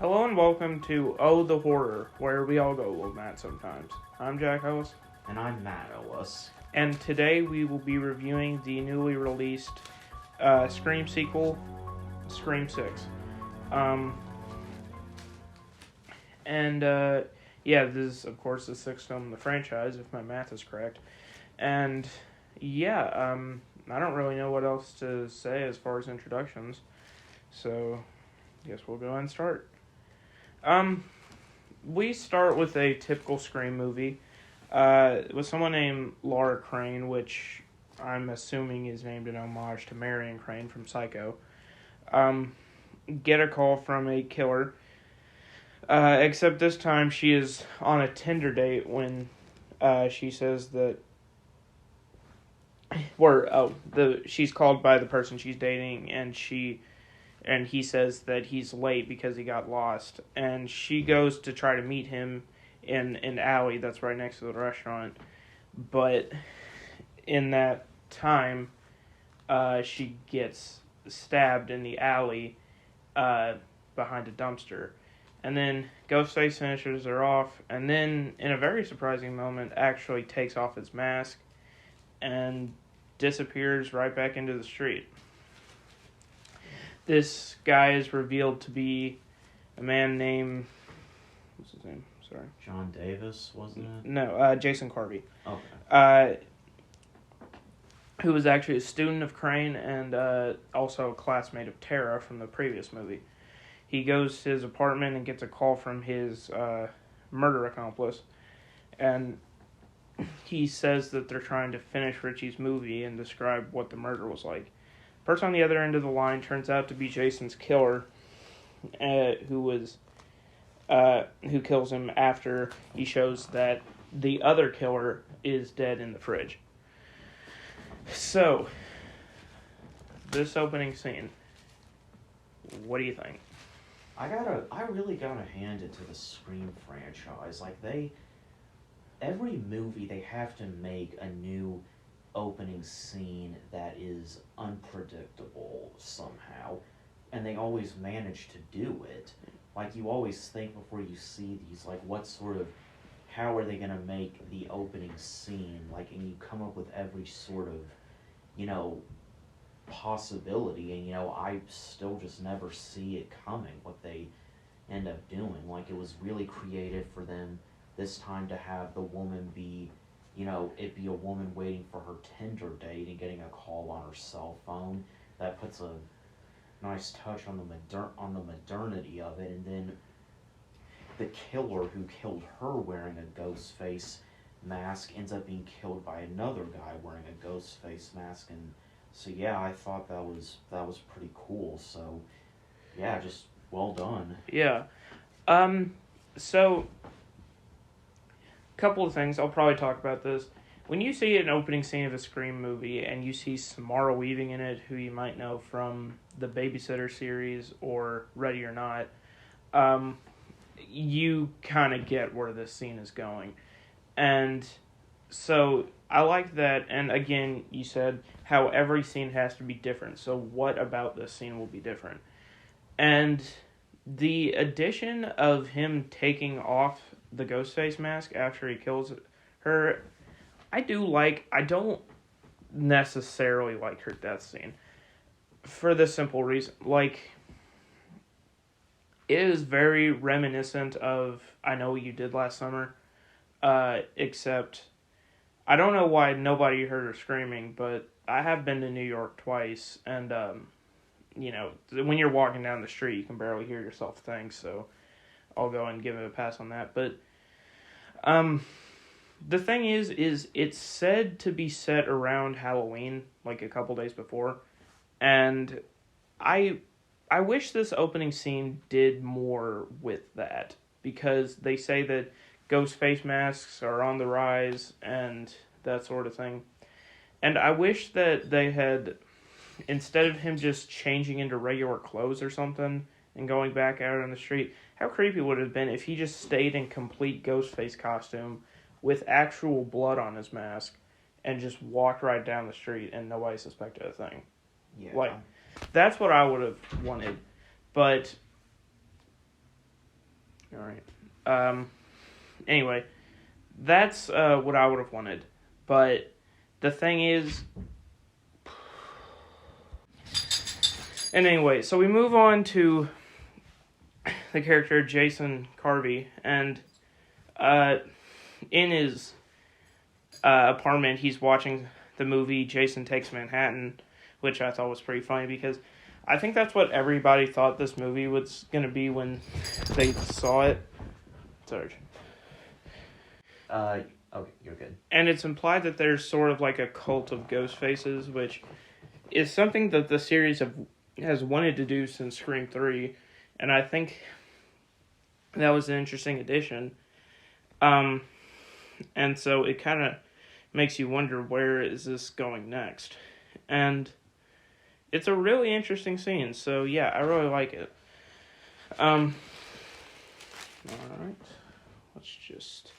Hello and welcome to Oh the Horror, where we all go with Matt sometimes. I'm Jack Ellis, And I'm Matt Ellis. and today we will be reviewing the newly released Scream sequel, Scream 6. This is, of course, the sixth film in the franchise, if my math is correct. And, I don't really know what else to say as far as introductions, so I guess we'll go ahead and start. We start with a typical Scream movie, with someone named Laura Crane, which I'm assuming is named in homage to Marion Crane from Psycho. Get a call from a killer, except this time she is on a Tinder date when, she says that, she's called by the person she's dating, and he says that he's late because he got lost. And she goes to try to meet him in an alley that's right next to the restaurant. But in that time, she gets stabbed in the alley behind a dumpster. And then Ghostface finishes her off, and then, in a very surprising moment, actually takes off his mask and disappears right back into the street. This guy is revealed to be a man named... What's his name? Sorry. John Davis, wasn't it? No, Jason Carvey. Okay. Who was actually a student of Crane and also a classmate of Tara from the previous movie. He goes to his apartment and gets a call from his murder accomplice. And he says that they're trying to finish Richie's movie and describe what the murder was like. The person on the other end of the line turns out to be Jason's killer, who kills him after he shows that the other killer is dead in the fridge. So, this opening scene, what do you think? I really gotta hand it to the Scream franchise. Every movie they have to make a new opening scene that is unpredictable somehow, and they always manage to do it. Like, you always think before you see these, like, how are they gonna make the opening scene, like, and you come up with every sort of, possibility, and, I still just never see it coming, what they end up doing. Like, it was really creative for them this time to have the woman be, it be a woman waiting for her Tinder date and getting a call on her cell phone. That puts a nice touch on the modernity of it. And then the killer who killed her wearing a ghost face mask ends up being killed by another guy wearing a ghost face mask. And so yeah, I thought that was pretty cool. So yeah, just well done. Yeah. So, couple of things. I'll probably talk about this. When you see an opening scene of a Scream movie and you see Samara Weaving in it, who you might know from the Babysitter series or Ready or Not, you kind of get where this scene is going. And so I like that. And again, you said how every scene has to be different. So what about this scene will be different? And the addition of him taking off the Ghostface mask after he kills her, I don't necessarily like her death scene. For the simple reason, it is very reminiscent of I Know What You Did Last Summer, except I don't know why nobody heard her screaming, but I have been to New York twice, and when you're walking down the street, you can barely hear yourself think, so I'll go and give it a pass on that. But the thing is it's said to be set around Halloween, like a couple days before, and I wish this opening scene did more with that, because they say that ghost face masks are on the rise and that sort of thing. And I wish that they had, instead of him just changing into regular clothes or something and going back out on the street, how creepy would it have been if he just stayed in complete Ghostface costume with actual blood on his mask and just walked right down the street and nobody suspected a thing. Yeah. That's what I would have wanted. But All right. Anyway, that's what I would have wanted. But the thing is... And anyway, so we move on to the character Jason Carvey. And in his apartment, he's watching the movie Jason Takes Manhattan, which I thought was pretty funny because I think that's what everybody thought this movie was going to be when they saw it. Sorry. Okay, you're good. And it's implied that there's sort of like a cult of ghost faces, which is something that the series has wanted to do since Scream 3, and I think that was an interesting addition. And so it kind of makes you wonder, where is this going next? And it's a really interesting scene, so yeah, I really like it. Alright, let's just...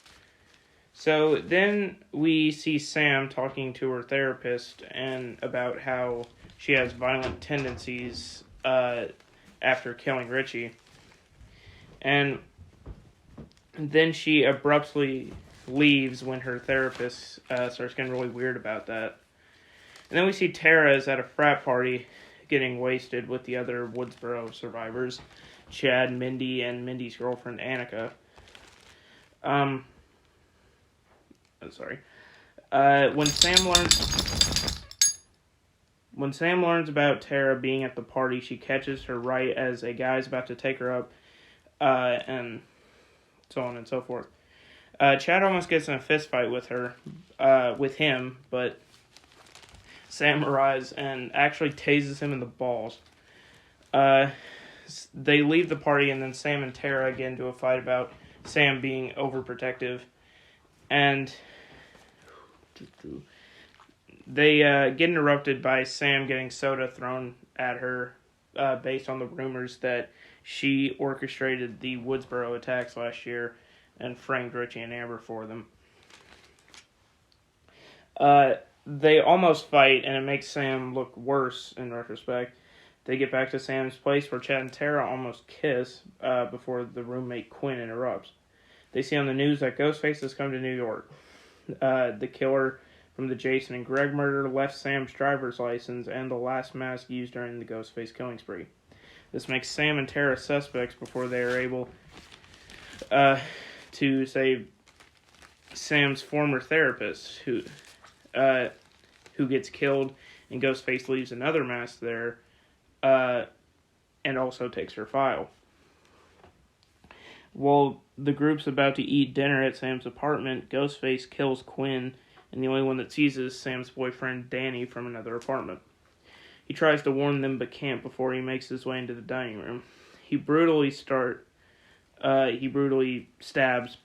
So then we see Sam talking to her therapist and about how she has violent tendencies after killing Richie. And then she abruptly leaves when her therapist starts getting really weird about that. And then we see Tara is at a frat party getting wasted with the other Woodsboro survivors, Chad, Mindy, and Mindy's girlfriend, Annika. When Sam learns about Tara being at the party, she catches her right as a guy's about to take her up, and so on and so forth. Chad almost gets in a fist fight with him, but Sam arrives and actually tases him in the balls. They leave the party, and then Sam and Tara get into a fight about Sam being overprotective, and they get interrupted by Sam getting soda thrown at her based on the rumors that she orchestrated the Woodsboro attacks last year and framed Richie and Amber for them. They almost fight, and it makes Sam look worse in retrospect. They get back to Sam's place where Chad and Tara almost kiss before the roommate Quinn interrupts. They see on the news that Ghostface has come to New York. The killer from the Jason and Greg murder left Sam's driver's license and the last mask used during the Ghostface killing spree. This makes Sam and Tara suspects before they are able to save Sam's former therapist, who gets killed, and Ghostface leaves another mask there, and also takes her file. While the group's about to eat dinner at Sam's apartment, Ghostface kills Quinn, and the only one that sees is Sam's boyfriend, Danny, from another apartment. He tries to warn them but can't before he makes his way into the dining room. He brutally stabs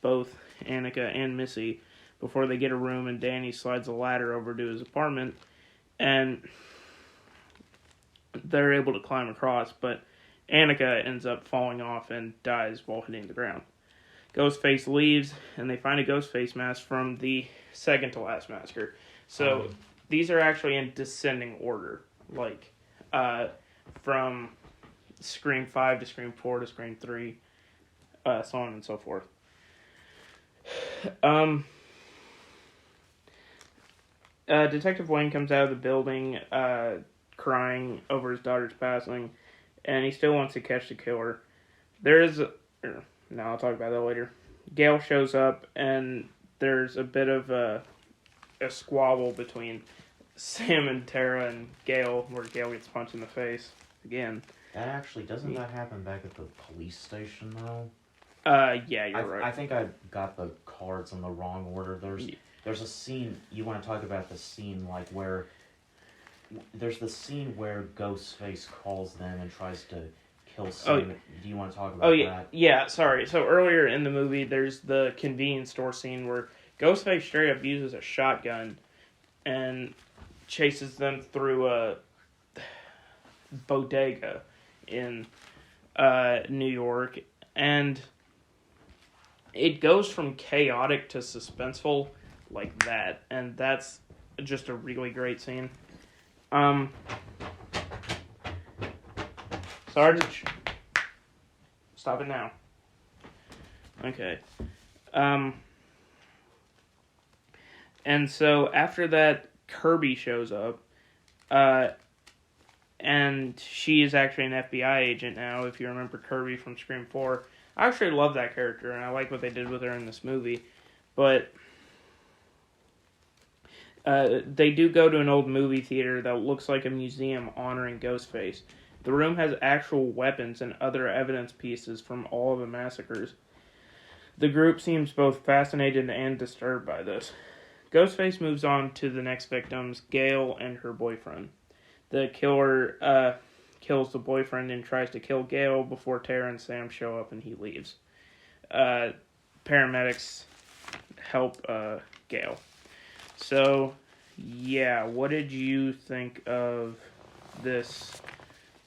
both Annika and Missy before they get a room, and Danny slides a ladder over to his apartment, and they're able to climb across, but Annika ends up falling off and dies while hitting the ground. Ghostface leaves, and they find a Ghostface mask from the second to last massacre. So these are actually in descending order, like from Scream 5 to Scream 4 to Scream 3, so on and so forth. Detective Wayne comes out of the building crying over his daughter's passing, and he still wants to catch the killer. I'll talk about that later. Gale shows up, and there's a bit of a squabble between Sam and Tara and Gale, where Gale gets punched in the face again. Doesn't that happen back at the police station, though? Yeah, you're right. I think I got the cards in the wrong order. There's a scene, you want to talk about the scene, like, where... There's the scene where Ghostface calls them and tries to kill Sam. Do you want to talk about that? Yeah, sorry. So earlier in the movie, there's the convenience store scene where Ghostface straight up uses a shotgun and chases them through a bodega in New York. And it goes from chaotic to suspenseful like that. And that's just a really great scene. Sarge, stop it now. Okay. Um, and so after that, Kirby shows up, uh, and she is actually an FBI agent now. If you remember Kirby from Scream 4, I actually love that character, and I like what they did with her in this movie. But they do go to an old movie theater that looks like a museum honoring Ghostface. The room has actual weapons and other evidence pieces from all of the massacres. The group seems both fascinated and disturbed by this. Ghostface moves on to the next victims, Gail and her boyfriend. The killer kills the boyfriend and tries to kill Gail before Tara and Sam show up and he leaves. Paramedics help Gail. So, yeah, what did you think of this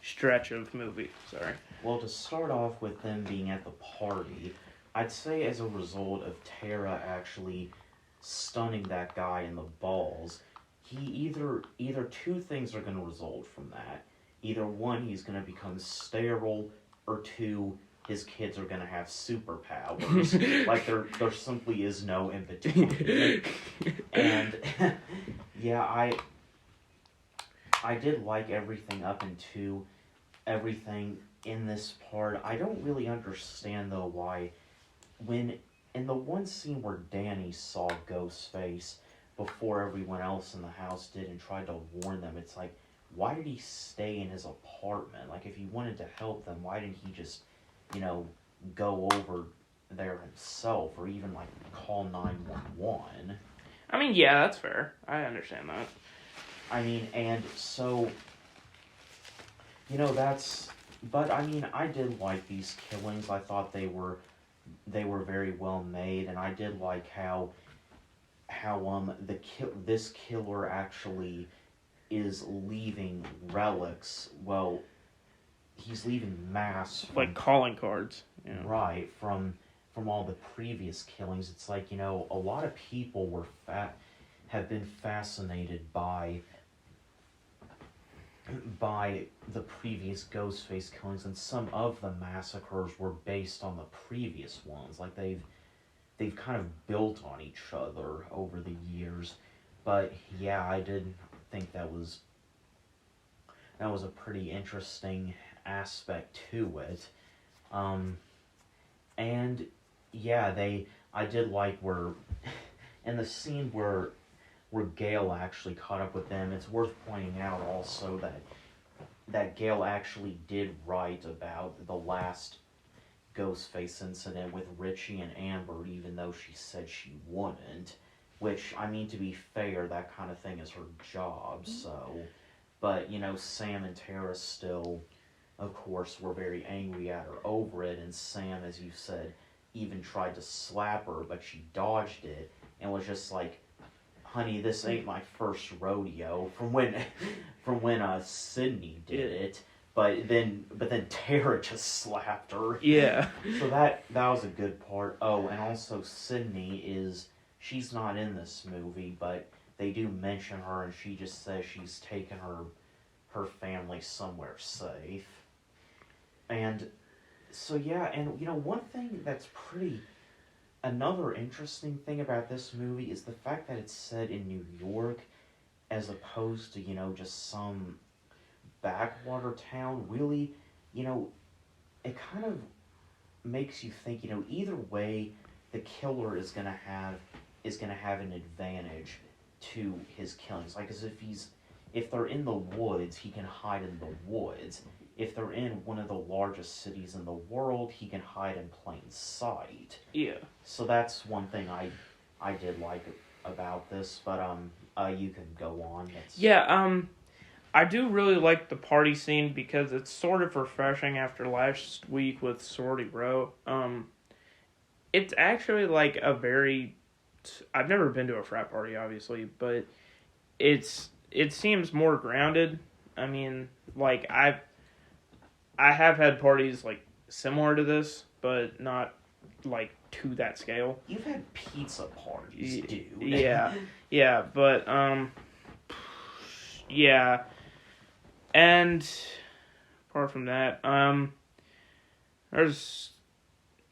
stretch of movie? Sorry. Well, to start off with them being at the party, I'd say as a result of Tara actually stunning that guy in the balls, he either two things are going to result from that. Either one, he's going to become sterile, or two, his kids are going to have superpowers. Like there simply is no in between. And yeah, I did like everything up into everything in this part. I don't really understand though why when in the one scene where Danny saw Ghostface before everyone else in the house did and tried to warn them, it's like, why did he stay in his apartment? Like, if he wanted to help them, why didn't he just, go over there himself or even, like, call 911? I mean, yeah, that's fair. I understand that. I mean, and so, but I mean, I did like these killings. I thought they were very well made, and I did like how this killer actually is leaving relics. Well, he's leaving masks like calling cards, right from all the previous killings. It's like a lot of people have been fascinated by the previous Ghostface killings, and some of the massacres were based on the previous ones. Like they've kind of built on each other over the years. But yeah, I did think that was a pretty interesting aspect to it. And yeah, I did like where in the scene where Gail actually caught up with them. It's worth pointing out also that Gail actually did write about the last Ghostface incident with Richie and Amber, even though she said she wouldn't. Which, I mean, to be fair, that kind of thing is her job, so. But, Sam and Tara still, of course, were very angry at her over it, and Sam, as you said, even tried to slap her, but she dodged it, and was just like, honey, this ain't my first rodeo, from when Sydney did it. But then Tara just slapped her. Yeah. So that was a good part. Oh, and also Sydney she's not in this movie, but they do mention her, and she just says she's taken her family somewhere safe. And so yeah, and one thing that's another interesting thing about this movie is the fact that it's set in New York as opposed to, just some backwater town. Really, it kind of makes you think, either way the killer is going to have an advantage to his killings. Like, as if they're in the woods, he can hide in the woods. If they're in one of the largest cities in the world, he can hide in plain sight. Yeah. So that's one thing I did like about this, but you can go on. I do really like the party scene because it's sort of refreshing after last week with Sorority Row. It's actually like I've never been to a frat party, obviously, but it seems more grounded. I mean, like I have had parties like similar to this, but not like to that scale. You've had pizza parties, dude. Yeah, but yeah. And apart from that, there's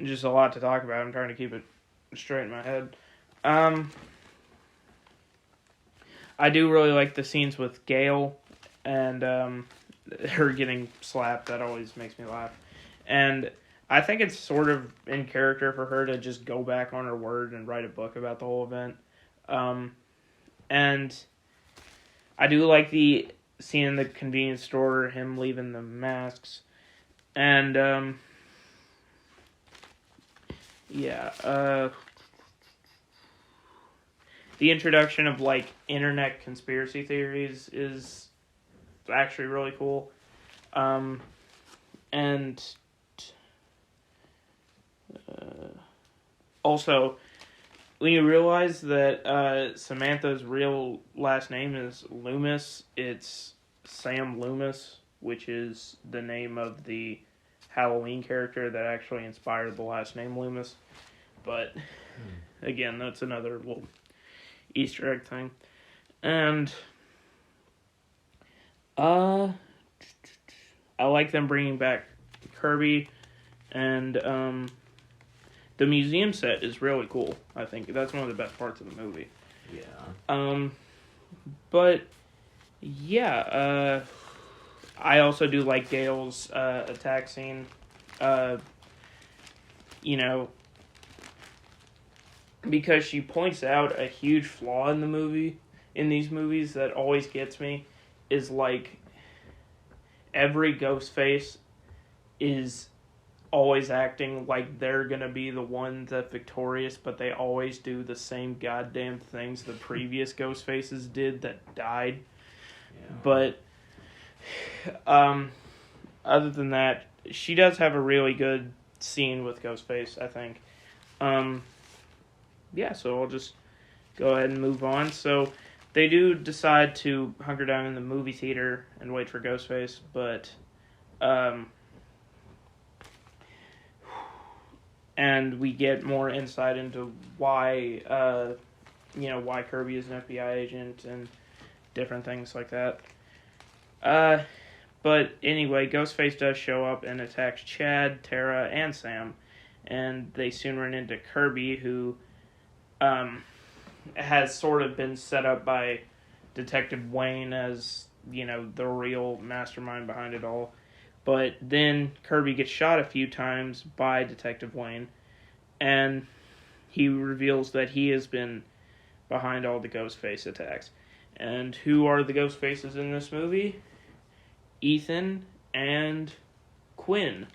just a lot to talk about. I'm trying to keep it straight in my head. I do really like the scenes with Gale and her getting slapped. That always makes me laugh. And I think it's sort of in character for her to just go back on her word and write a book about the whole event. And I do like the scene in the convenience store, him leaving the masks. And, the introduction of, like, internet conspiracy theories is actually really cool. Also, when you realize that Samantha's real last name is Loomis, it's Sam Loomis, which is the name of the Halloween character that actually inspired the last name Loomis. But, again, that's another little Easter egg thing. And, I like them bringing back Kirby, and, the museum set is really cool. I think that's one of the best parts of the movie. Yeah. But yeah, I also do like Gale's attack scene. You know, because she points out a huge flaw in the movie, in these movies that always gets me, is like every Ghostface is always acting like they're gonna be the one that's victorious, but they always do the same goddamn things the previous Ghostfaces did that died. Yeah. But other than that, she does have a really good scene with Ghostface, I think. Yeah, so I'll just go ahead and move on. So they do decide to hunker down in the movie theater and wait for Ghostface, but and we get more insight into why why Kirby is an FBI agent and different things like that. But anyway, Ghostface does show up and attacks Chad, Tara, and Sam, and they soon run into Kirby, who has sort of been set up by Detective Wayne as, the real mastermind behind it all. But then Kirby gets shot a few times by Detective Wayne, and he reveals that he has been behind all the Ghostface attacks. And who are the Ghostfaces in this movie? Ethan and Quinn.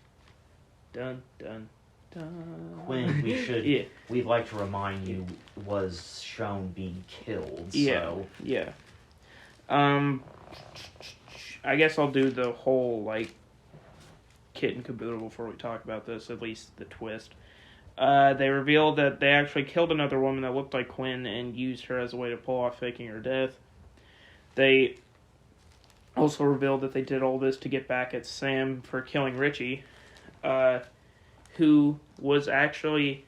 Dun, dun, dun. Quinn, we'd like to remind you, was shown being killed, so... Yeah. I guess I'll do the whole, kit and caboodle before we talk about this, at least the twist. They revealed that they actually killed another woman that looked like Quinn and used her as a way to pull off faking her death. They also revealed that they did all this to get back at Sam for killing Richie, who was actually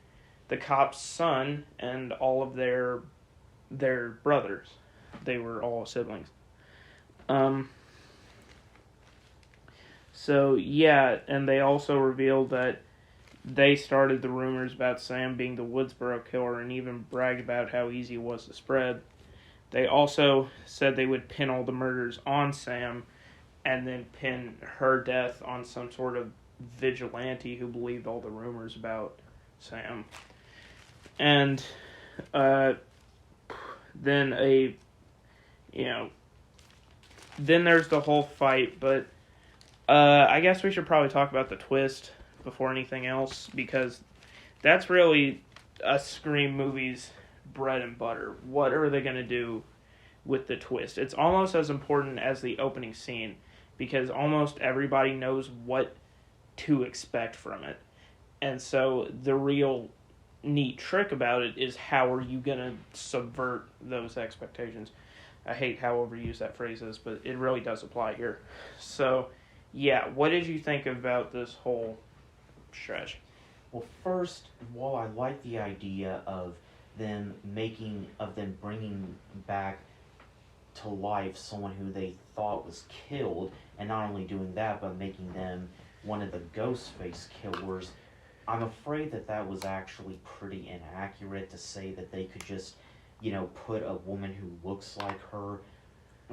the cop's son and all of their brothers. They were all siblings. So, yeah, and they also revealed that they started the rumors about Sam being the Woodsboro killer and even bragged about how easy it was to spread. They also said they would pin all the murders on Sam and then pin her death on some sort of vigilante who believed all the rumors about Sam. And then then there's the whole fight, but I guess we should probably talk about the twist before anything else, because that's really a Scream movie's bread and butter. What are they going to do with the twist? It's almost as important as the opening scene, because almost everybody knows what to expect from it. And so the real neat trick about it is how are you going to subvert those expectations. I hate how overused that phrase is, but it really does apply here. So, yeah, what did you think about this whole stretch? Well, first, while I like the idea of them bringing back to life someone who they thought was killed, and not only doing that, but making them one of the Ghostface killers, I'm afraid that was actually pretty inaccurate to say that they could just, put a woman who looks like her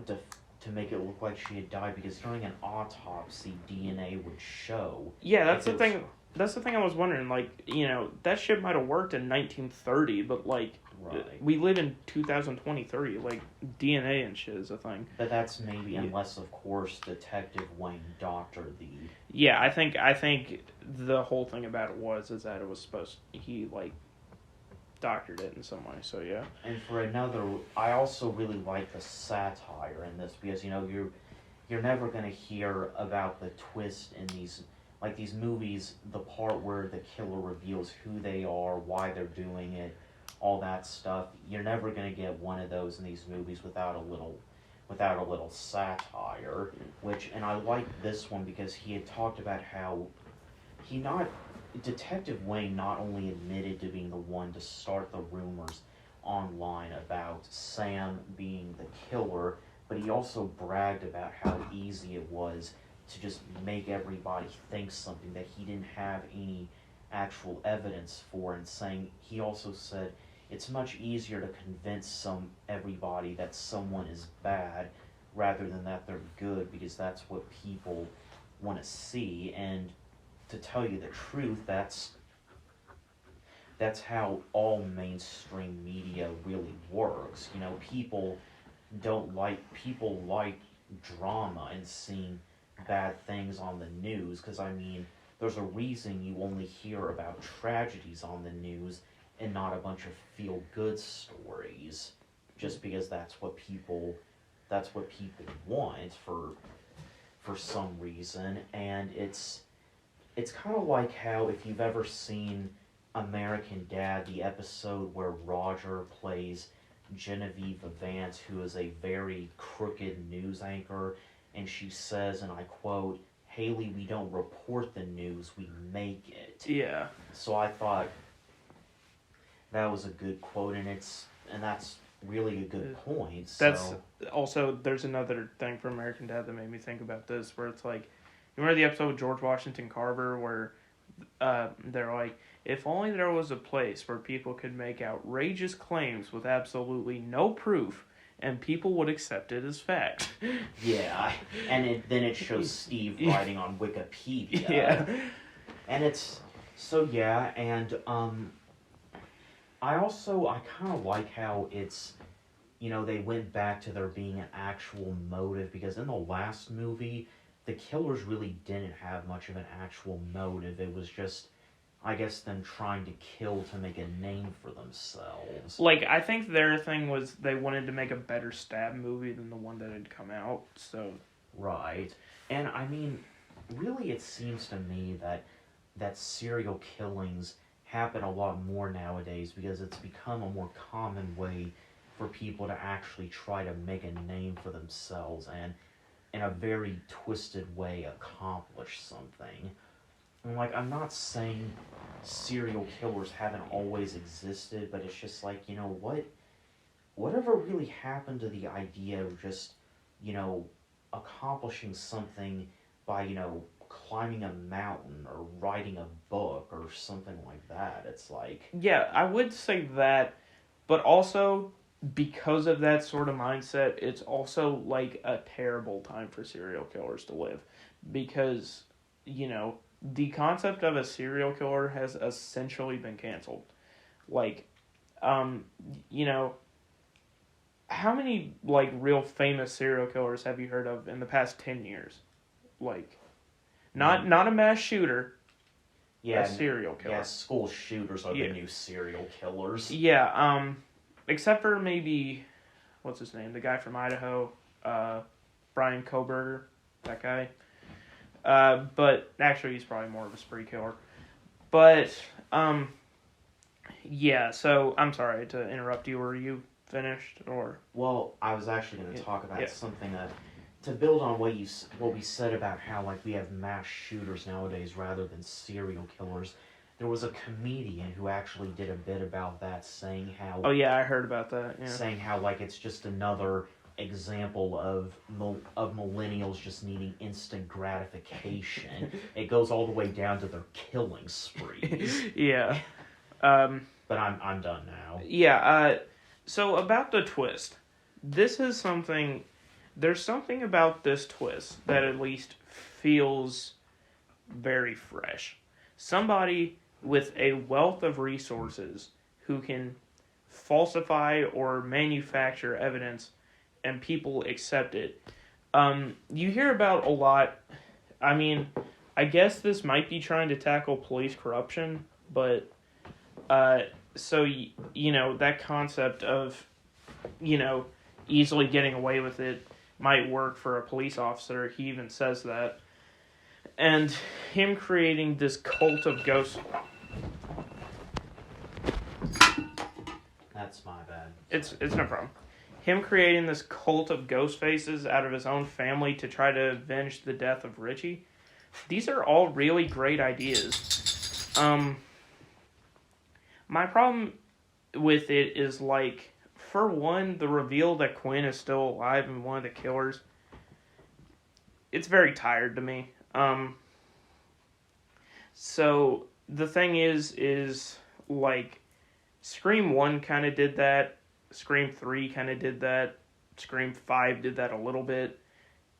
to to make it look like she had died, because during an autopsy, DNA would show Yeah, that's if the it was thing. That's the thing I was wondering. Like, that shit might have worked in 1930, but like, right. we live in 2023. Like, DNA and shit is a thing. But that's maybe, unless of course Detective Wayne doctored the. Yeah, I think the whole thing about it is that it was he like doctored it in some way. So yeah. And for another, I also really like the satire in this, because you're never gonna hear about the twist in these movies, the part where the killer reveals who they are, why they're doing it, all that stuff. You're never gonna get one of those in these movies without a little satire. And I like this one because he had talked about how he not Detective Wayne not only admitted to being the one to start the rumors online about Sam being the killer, but he also bragged about how easy it was to just make everybody think something that he didn't have any actual evidence for, and he also said it's much easier to convince everybody that someone is bad rather than that they're good, because that's what people want to see. And to tell you the truth, that's how all mainstream media really works. People like drama and seeing bad things on the news, because there's a reason you only hear about tragedies on the news and not a bunch of feel good stories, just because that's what people want for some reason. And it's kind of like how, if you've ever seen American Dad, the episode where Roger plays Genevieve Vance, who is a very crooked news anchor, and she says, and I quote, "Haley, we don't report the news, we make it." Yeah. So I thought that was a good quote, and that's really a good point. So. That's also, there's another thing from American Dad that made me think about this, where it's like, you remember the episode with George Washington Carver where they're like, if only there was a place where people could make outrageous claims with absolutely no proof, and people would accept it as fact. Yeah, and then it shows Steve writing on Wikipedia. Yeah. And it's, so yeah, and I kind of like how it's, they went back to there being an actual motive, because in the last movie, the killers really didn't have much of an actual motive. It was just, I guess, them trying to kill to make a name for themselves. Like, I think their thing was they wanted to make a better stab movie than the one that had come out, so. Right. And really it seems to me that serial killings happen a lot more nowadays, because it's become a more common way for people to actually try to make a name for themselves and in a very twisted way accomplish something. And I'm not saying serial killers haven't always existed, but it's just like, whatever really happened to the idea of just, accomplishing something by, climbing a mountain or writing a book or something like that? It's like... Yeah, I would say that, but also, because of that sort of mindset, it's also like a terrible time for serial killers to live, because the concept of a serial killer has essentially been canceled. Like, how many real famous serial killers have you heard of in the past 10 years? Not a mass shooter. Yeah, a serial killer. Yeah, school shooters are the new serial killers. Yeah, except for maybe, what's his name? The guy from Idaho, Brian Koberger, that guy. But actually he's probably more of a spree killer. But, yeah, so, I'm sorry to interrupt you. Were you finished, or? Well, I was actually going to talk about something that, to build on what we said about how, we have mass shooters nowadays rather than serial killers. There was a comedian who actually did a bit about that, saying how... Oh, yeah, I heard about that, yeah. Saying how, it's just another example of millennials just needing instant gratification. It goes all the way down to their killing sprees. Yeah. But I'm done now. Yeah, so about the twist. This is something... There's something about this twist that at least feels very fresh. Somebody with a wealth of resources who can falsify or manufacture evidence and people accept it. You hear about a lot... I mean, I guess this might be trying to tackle police corruption, but... So, you know, that concept of, you know, easily getting away with it might work for a police officer. He even says that. And him creating this cult of ghosts... That's my bad. It's no problem. Him creating this cult of ghost faces out of his own family to try to avenge the death of Richie. These are all really great ideas. My problem with it is, like, for one, the reveal that Quinn is still alive and one of the killers, it's very tired to me. So, the thing is, like, Scream 1 kind of did that, Scream 3 kind of did that, Scream 5 did that a little bit.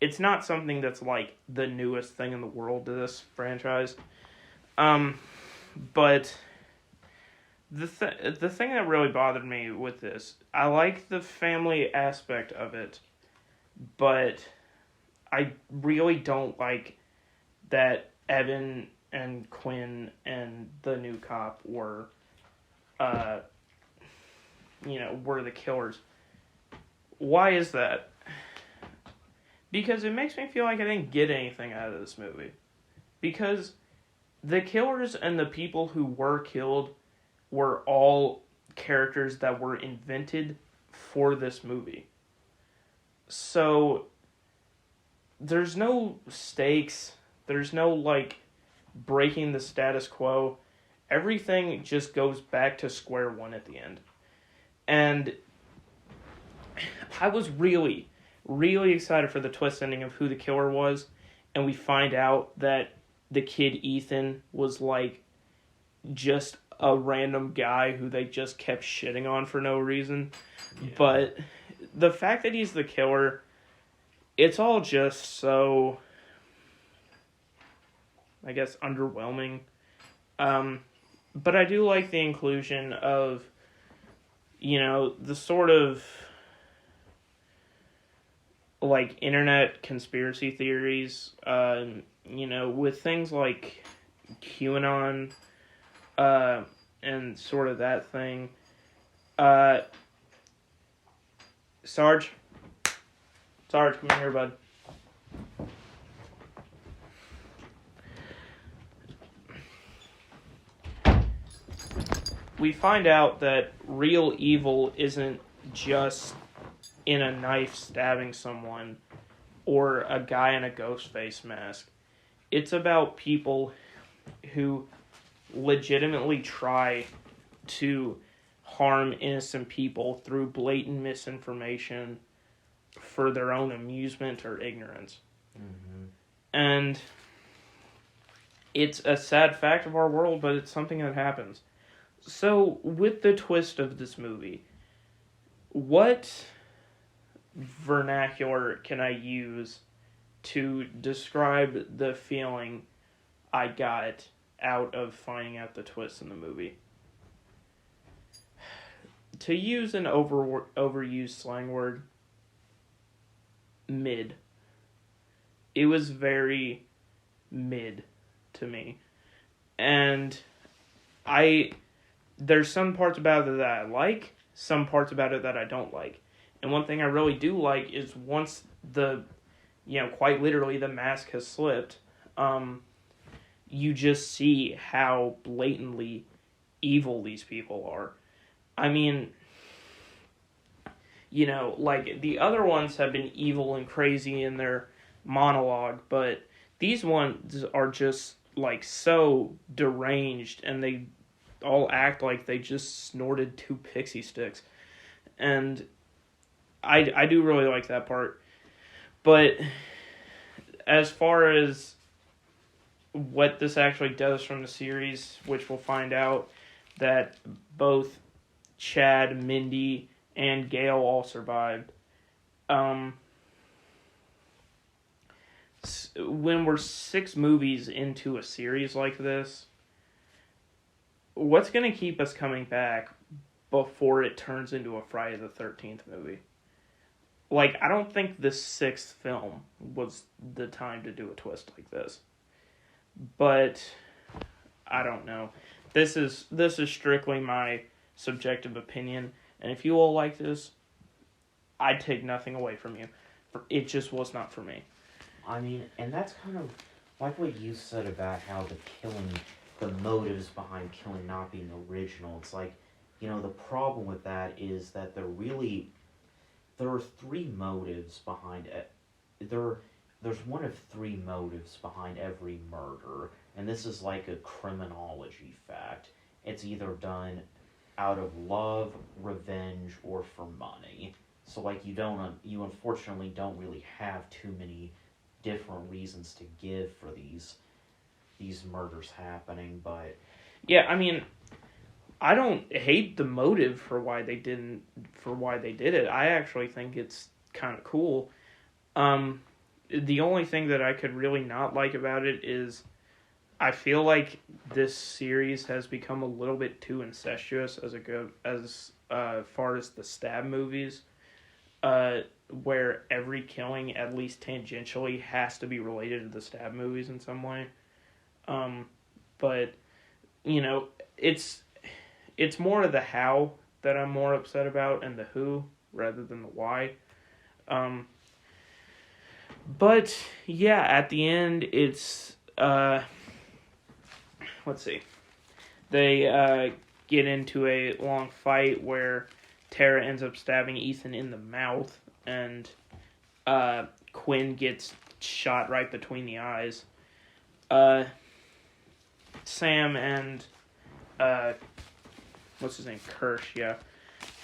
It's not something that's, like, the newest thing in the world to this franchise. But... The thing that really bothered me with this, I like the family aspect of it, but I really don't like that Evan and Quinn and the new cop were the killers. Why is that? Because it makes me feel like I didn't get anything out of this movie. Because the killers and the people who were killed were all characters that were invented for this movie. So, there's no stakes. There's no, like, breaking the status quo. Everything just goes back to square one at the end. And I was really, really excited for the twist ending of who the killer was. And we find out that the kid Ethan was, like, just a random guy who they just kept shitting on for no reason. Yeah. But the fact that he's the killer, it's all just so, I guess, underwhelming. But I do like the inclusion of, you know, the sort of, like, internet conspiracy theories, you know, with things like QAnon, and sort of that thing. Sarge, come in here, bud. We find out that real evil isn't just in a knife stabbing someone or a guy in a ghost face mask. It's about people who legitimately try to harm innocent people through blatant misinformation for their own amusement or ignorance. Mm-hmm. And it's a sad fact of our world, but it's something that happens. So, with the twist of this movie, what vernacular can I use to describe the feeling I got out of finding out the twist in the movie? To use an overused slang word, mid. It was very mid to me. And there's some parts about it that I like, some parts about it that I don't like. And one thing I really do like is once quite literally the mask has slipped, you just see how blatantly evil these people are. I mean, you know, like, the other ones have been evil and crazy in their monologue, but these ones are just, like, so deranged, and they all act like they just snorted 2 pixie sticks. And I do really like that part. But as far as what this actually does from the series, which we'll find out that both Chad, Mindy, and Gale all survived. When we're 6 movies into a series like this, what's going to keep us coming back before it turns into a Friday the 13th movie? Like, I don't think the 6th film was the time to do a twist like this. But I don't know. This is strictly my subjective opinion, and if you all like this, I'd take nothing away from you. It just was not for me. I mean, and that's kind of like what you said about how the killing, the motives behind killing not being original. It's like, you know, the problem with that is that there are 3 motives behind it. There's one of 3 motives behind every murder, and this is like a criminology fact. It's either done out of love, revenge, or for money. So like you unfortunately don't really have too many different reasons to give for these murders happening, but yeah, I mean, I don't hate the motive for why they did it. I actually think it's kind of cool. The only thing that I could really not like about it is I feel like this series has become a little bit too incestuous as far as the stab movies, where every killing at least tangentially has to be related to the stab movies in some way. But you know, it's more of the how that I'm more upset about, and the who rather than the why. But yeah, at the end, it's let's see. They get into a long fight where Tara ends up stabbing Ethan in the mouth, and Quinn gets shot right between the eyes. Sam and what's his name? Kirsch, yeah,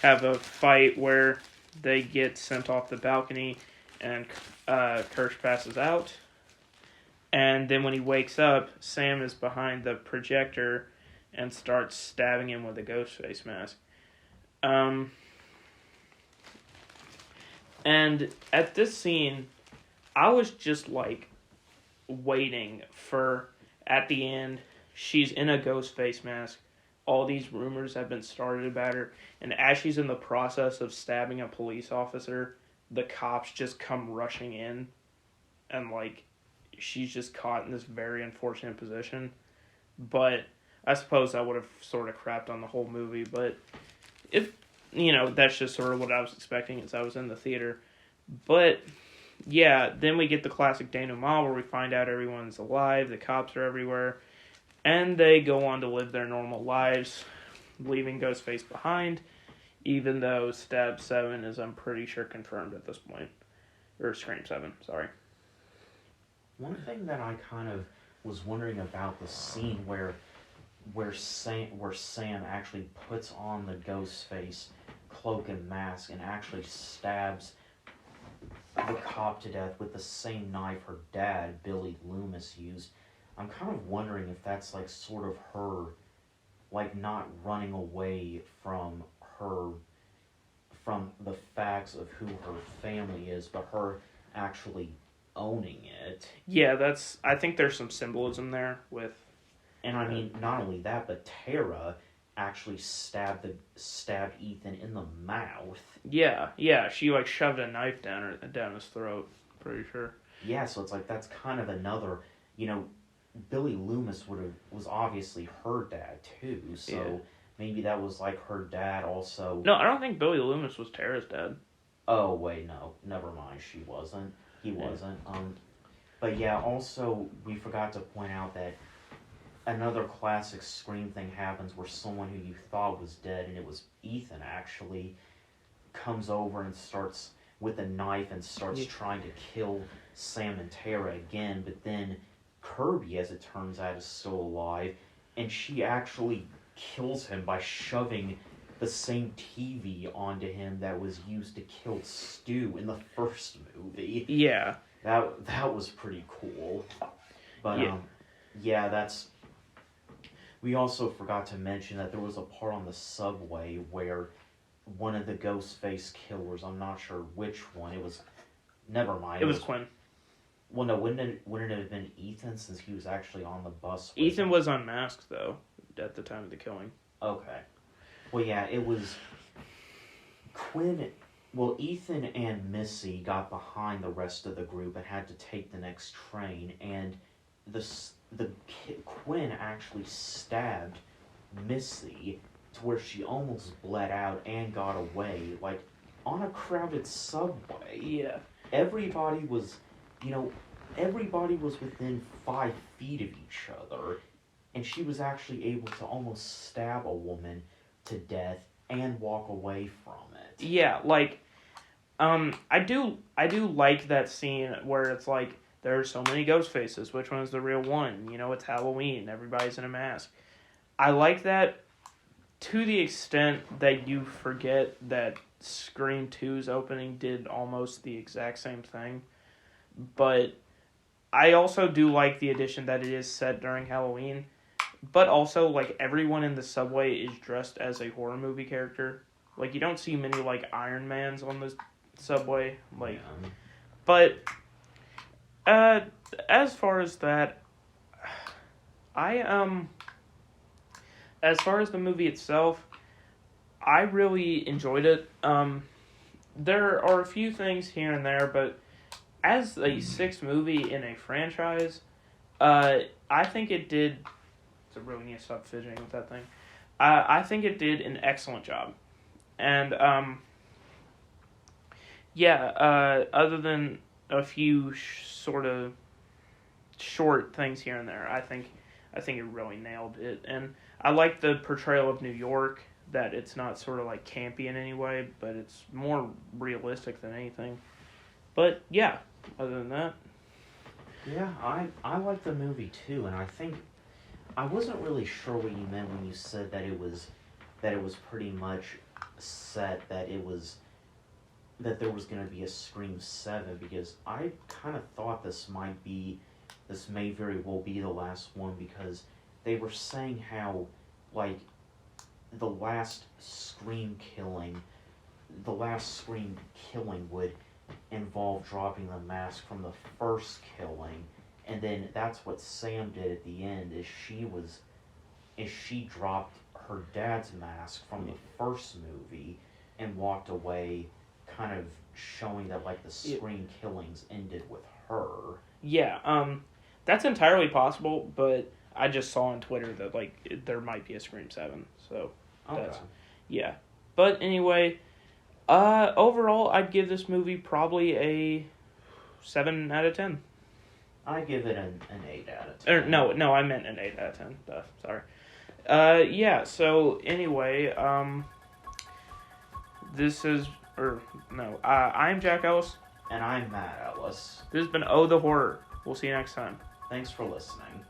have a fight where they get sent off the balcony, and Kirsch passes out. And then when he wakes up, Sam is behind the projector and starts stabbing him with a ghost face mask. And at this scene, I was just like waiting for, at the end, she's in a ghost face mask. All these rumors have been started about her. And as she's in the process of stabbing a police officer, the cops just come rushing in. And like, she's just caught in this very unfortunate position. But I suppose I would have sort of crapped on the whole movie. But if, you know, that's just sort of what I was expecting as I was in the theater. But yeah, then we get the classic denouement where we find out everyone's alive, the cops are everywhere, and they go on to live their normal lives, leaving Ghostface behind, even though Stab 7 is, I'm pretty sure, confirmed at this point. Or Scream 7, sorry. One thing that I kind of was wondering about the scene where Sam actually puts on the Ghostface cloak and mask and actually stabs the cop to death with the same knife her dad, Billy Loomis, used. I'm kind of wondering if that's like sort of her, like, not running away from the facts of who her family is, but her actually owning it. Yeah, I think there's some symbolism there with... And I mean, not only that, but Tara actually stabbed Ethan in the mouth. Yeah, she like shoved a knife down his throat, pretty sure. Yeah, so it's like that's kind of another, you know, Billy Loomis was obviously her dad too, so yeah. Maybe that was like her dad also. No, I don't think Billy Loomis was Tara's dad. Oh wait, no, never mind, she wasn't. He wasn't. But yeah, also we forgot to point out that another classic Scream thing happens where someone who you thought was dead, and it was Ethan actually, comes over and starts with a knife and starts trying to kill Sam and Tara again, but then Kirby, as it turns out, is still alive, and she actually kills him by shoving the same TV onto him that was used to kill Stu in the first movie. Yeah. That was pretty cool. But Yeah. yeah, that's. We also forgot to mention that there was a part on the subway where one of the Ghostface killers, I'm not sure which one, it was. Never mind. It was Quinn. Well, no, wouldn't it have been Ethan since he was actually on the bus? Ethan was unmasked, though, at the time of the killing. Okay. Well, yeah, it was Quinn. Well, Ethan and Missy got behind the rest of the group and had to take the next train, and Quinn actually stabbed Missy to where she almost bled out and got away, like on a crowded subway. Yeah. Everybody was, everybody was within 5 feet of each other, and she was actually able to almost stab a woman to death and walk away from it. Yeah, like, I do like that scene where it's like, there are so many ghost faces, which one's the real one? It's Halloween, everybody's in a mask. I like that to the extent that you forget that Scream 2's opening did almost the exact same thing. But I also do like the addition that it is set during Halloween. But also, like, everyone in the subway is dressed as a horror movie character. Like, you don't see many, like, Iron Mans on the subway. Like, Yeah. But, as far as that, as far as the movie itself, I really enjoyed it. There are a few things here and there, but as a 6th movie in a franchise, I think it did. I really need to stop fidgeting with that thing. I think it did an excellent job, and other than a few sort of short things here and there, I think it really nailed it, and I like the portrayal of New York. That it's not sort of like campy in any way, but it's more realistic than anything. But yeah, other than that, Yeah, I like the movie too, and I think I wasn't really sure what you meant when you said that it was pretty much set that there was going to be a Scream 7, because I kind of thought this may very well be the last one, because they were saying how, like, the last Scream killing would involve dropping the mask from the first killing, and then that's what Sam did at the end, is she dropped her dad's mask from the first movie and walked away, kind of showing that, like, the Scream killings ended with her. Yeah, that's entirely possible, but I just saw on Twitter that, like, there might be a Scream 7, so Okay. yeah. But anyway, overall, I'd give this movie probably a 7 out of 10. I give it an 8 out of 10. No, I meant an 8 out of 10. Sorry. Yeah, so anyway, I'm Jack Ellis. And I'm Matt Ellis. This has been Oh the Horror. We'll see you next time. Thanks for listening.